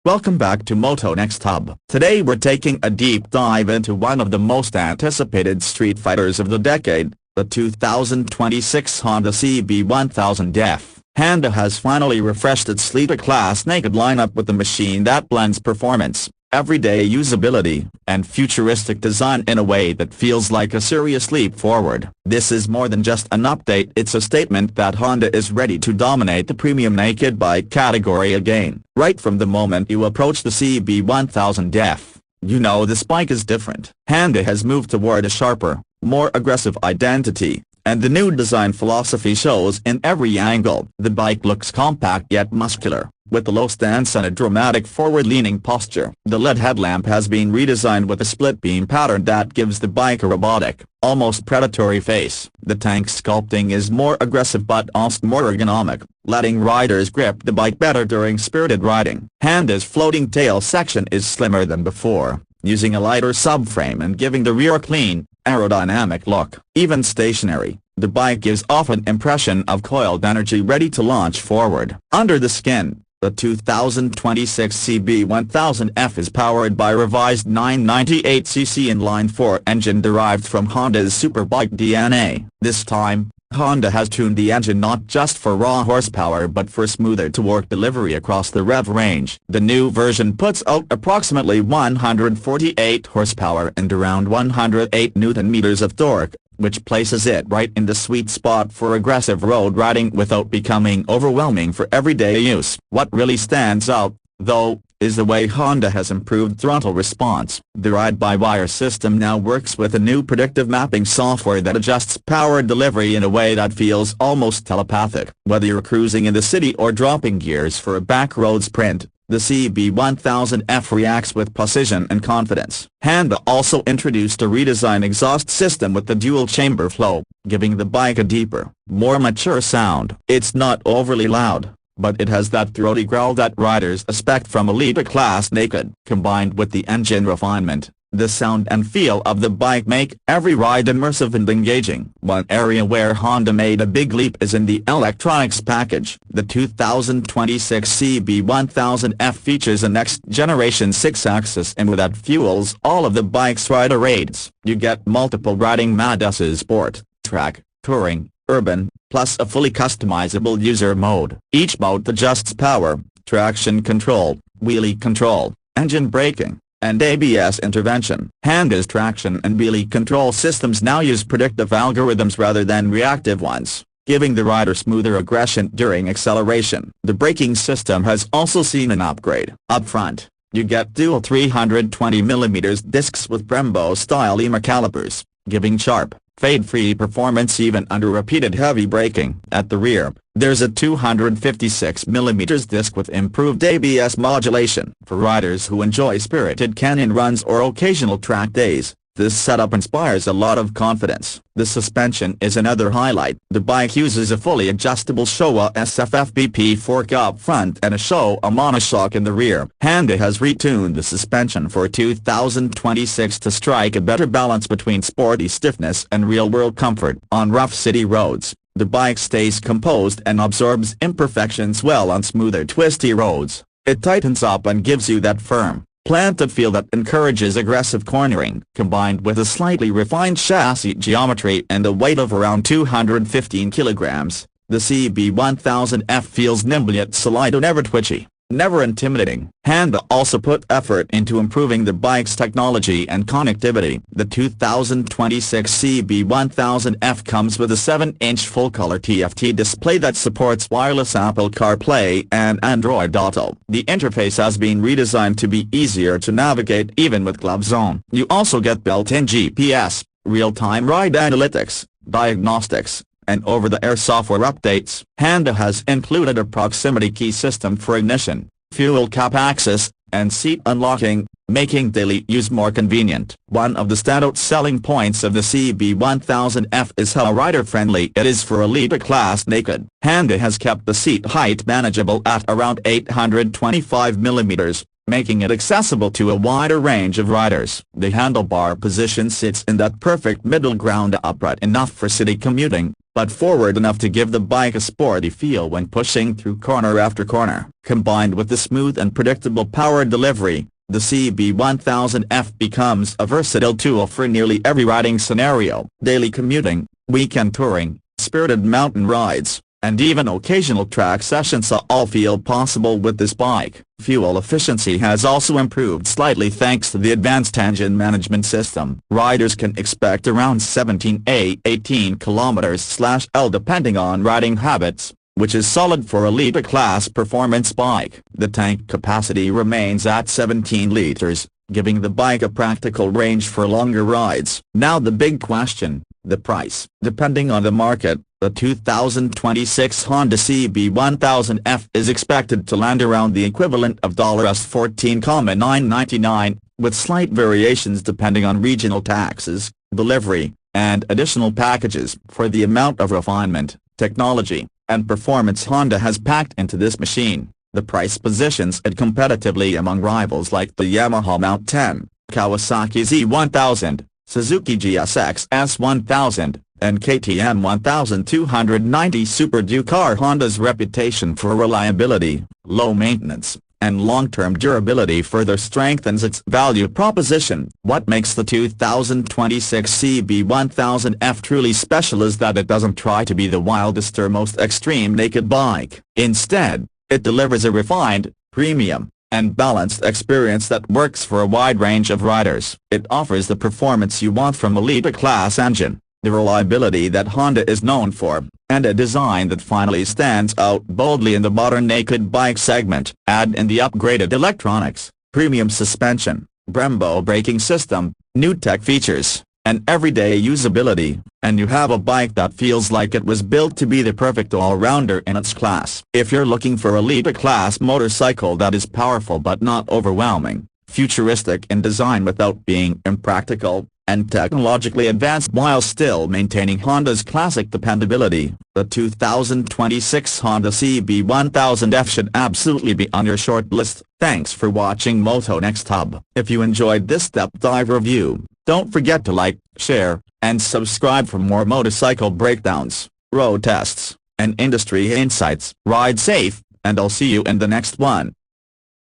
Welcome back to Moto Next Hub. Today we're taking a deep dive into one of the most anticipated street fighters of the decade, the 2026 Honda CB1000F. Honda has finally refreshed its sleeper class naked lineup with a machine that blends performance, everyday usability, and futuristic design in a way that feels like a serious leap forward. This is more than just an update, it's a statement that Honda is ready to dominate the premium naked bike category again. Right from the moment you approach the CB1000F, you know this bike is different. Honda has moved toward a sharper, more aggressive identity, and the new design philosophy shows in every angle. The bike looks compact yet muscular, with a low stance and a dramatic forward-leaning posture. The LED headlamp has been redesigned with a split-beam pattern that gives the bike a robotic, almost predatory face. The tank sculpting is more aggressive but also more ergonomic, letting riders grip the bike better during spirited riding. Honda's floating tail section is slimmer than before, using a lighter subframe and giving the rear a clean, aerodynamic look. Even stationary, the bike gives off an impression of coiled energy ready to launch forward. Under the skin, the 2026 CB1000F is powered by a revised 998cc inline-four engine derived from Honda's superbike DNA. This time, Honda has tuned the engine not just for raw horsepower but for smoother torque delivery across the rev range. The new version puts out approximately 148 horsepower and around 108 Nm of torque, which places it right in the sweet spot for aggressive road riding without becoming overwhelming for everyday use. What really stands out, though, is the way Honda has improved throttle response. The ride-by-wire system now works with a new predictive mapping software that adjusts power delivery in a way that feels almost telepathic. Whether you're cruising in the city or dropping gears for a backroad sprint, the CB1000F reacts with precision and confidence. Honda also introduced a redesigned exhaust system with the dual-chamber flow, giving the bike a deeper, more mature sound. It's not overly loud, but it has that throaty growl that riders expect from elite class naked. Combined with the engine refinement, the sound and feel of the bike make every ride immersive and engaging. One area where Honda made a big leap is in the electronics package. The 2026 CB1000F features a next-generation 6-axis IMU that fuels all of the bike's rider aids. You get multiple riding modes: Sport, Track, Touring, Urban, plus a fully customizable user mode. Each mode adjusts power, traction control, wheelie control, engine braking, and ABS intervention. Honda's traction and wheelie control systems now use predictive algorithms rather than reactive ones, giving the rider smoother aggression during acceleration. The braking system has also seen an upgrade. Up front, you get dual 320mm discs with Brembo-style EMA calipers, giving sharp, fade-free performance even under repeated heavy braking. At the rear, there's a 256mm disc with improved ABS modulation. For riders who enjoy spirited canyon runs or occasional track days, this setup inspires a lot of confidence. The suspension is another highlight. The bike uses a fully adjustable Showa SFFBP fork up front and a Showa monoshock in the rear. Honda has retuned the suspension for 2026 to strike a better balance between sporty stiffness and real-world comfort. On rough city roads, the bike stays composed and absorbs imperfections well on smoother twisty roads. It tightens up and gives you that firm, planted feel that encourages aggressive cornering. Combined with a slightly refined chassis geometry and a weight of around 215 kilograms, the CB1000F feels nimble yet solid, never twitchy, never intimidating. Honda also put effort into improving the bike's technology and connectivity. The 2026 CB1000F comes with a 7-inch full-color TFT display that supports wireless Apple CarPlay and Android Auto. The interface has been redesigned to be easier to navigate even with gloves on. You also get built-in GPS, real-time ride analytics, diagnostics, and over-the-air software updates. Honda has included a proximity key system for ignition, fuel cap access, and seat unlocking, making daily use more convenient. One of the standout selling points of the CB1000F is how rider-friendly it is for elite class naked. Honda has kept the seat height manageable at around 825mm, making it accessible to a wider range of riders. The handlebar position sits in that perfect middle ground, upright enough for city commuting, but forward enough to give the bike a sporty feel when pushing through corner after corner. Combined with the smooth and predictable power delivery, the CB1000F becomes a versatile tool for nearly every riding scenario. Daily commuting, weekend touring, spirited mountain rides, and even occasional track sessions all feel possible with this bike. Fuel efficiency has also improved slightly thanks to the advanced engine management system. Riders can expect around 17–18 km/h depending on riding habits, which is solid for a elite-class performance bike. The tank capacity remains at 17 liters, giving the bike a practical range for longer rides. Now the big question, the price. Depending on the market, the 2026 Honda CB1000F is expected to land around the equivalent of $14,999, with slight variations depending on regional taxes, delivery, and additional packages. For the amount of refinement, technology, and performance Honda has packed into this machine, the price positions it competitively among rivals like the Yamaha Mount 10, Kawasaki Z1000, Suzuki GSX S1000, and KTM 1290. Super Duker. Honda's reputation for reliability, low maintenance, and long-term durability further strengthens its value proposition. What makes the 2026 CB1000F truly special is that it doesn't try to be the wildest or most extreme naked bike. Instead, it delivers a refined, premium, and balanced experience that works for a wide range of riders. It offers the performance you want from a elite-class engine, the reliability that Honda is known for, and a design that finally stands out boldly in the modern naked bike segment. Add in the upgraded electronics, premium suspension, Brembo braking system, new tech features, and everyday usability, and you have a bike that feels like it was built to be the perfect all-rounder in its class. If you're looking for a elite-class motorcycle that is powerful but not overwhelming, futuristic in design without being impractical, and technologically advanced while still maintaining Honda's classic dependability, the 2026 Honda CB1000F should absolutely be on your short list. Thanks for watching Moto Next Hub. If you enjoyed this step dive review, don't forget to like, share, and subscribe for more motorcycle breakdowns, road tests, and industry insights. Ride safe, and I'll see you in the next one.